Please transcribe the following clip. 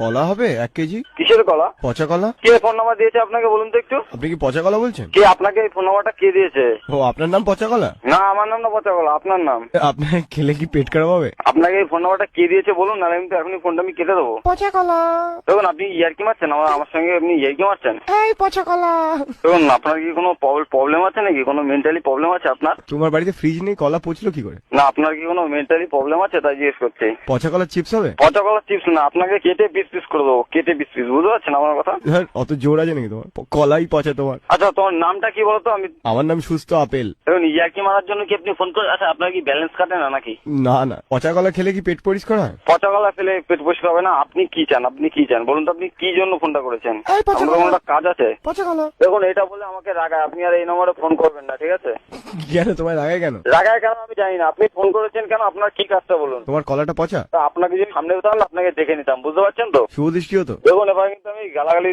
কলা হবে 1 কেজি। কিসের কলা? পচা কলা। কে ফোন নাম্বার দিয়েছে আপনাকে বলুন তো একটু? আপনি কি পচা কলা বলছেন? কে আপনাকে এই ফোন নাম্বারটা কে দিয়েছে? ও, আপনার নাম পচা কলা? না, আমার নাম না পচা কলা, আপনার নাম। আপনার খেলে কি পেট খারাপ হবে? আপনাকে এই ফোন নাম্বারটা কে দিয়েছে বলুন, না আমি তো এখনই ফোনটা আমি কেটে দেবো। পচা কলা। দেখুন আপনি ইয়ার্কি মারছেন, আমার সঙ্গে আপনি ইয়ার্কি মারছেন। এই পচা কলা। দেখুন আপনার কি কোনো প্রবলেম আছে নাকি? কোনো মেন্টালি প্রবলেম আছে আপনার? তোমার বাড়িতে ফ্রিজ নেই, কলা পচলো কি করে? না, আপনার কি কোনো মেন্টালি প্রবলেম আছে তাই জিজ্ঞেস করছি। পচা কলার চিপস হবে? পচা কলা চিপস না, আপনাকে কেটে পিস পিস করে দেবো, কেটে পিস পিস, বুঝতে পারছেন আমার কথা? হ্যাঁ, অত জোর আছে নাকি তোমার? কলাই পচা তোমার। আচ্ছা তোমার নামটা কি বলতো? আমি আমার নাম সুস্থ আপেল। দেখুন ইয়ার্কি মারার জন্য কি আপনি ফোন করে? আচ্ছা আপনার কি ব্যালেন্স কাটে না নাকি? না না, পচা কলা খেলে কি পেট পরিষ্কার হয়? পচা কলা ফেলে পেট পরিষ্কার হবে না? আপনি কি চান? আপনি কি চান বলুন তো? আপনি কি জন্য ফোনটা করেছেন? এই পচা আমার কলা। কোনো কাজ আছে? পচা কলা। দেখুন এটা বলে আমাকে রাগায়, আপনি আর এই নম্বরে ফোন করবেন না, ঠিক আছে? কেন তোমার লাগায় কেন? রাগায় কেন আমি জানি না, আপনি ফোন করেছেন কেন? আপনার কি কাজটা বলুন? তোমার কলাটা পচা। তা আপনাকে যদি সামনে হতে হলে আপনাকে দেখে নিতাম, বুঝতে পারছেন তো? শুভ দৃষ্টি হতো। দেখুন এবার কিন্তু আমি গালাগালি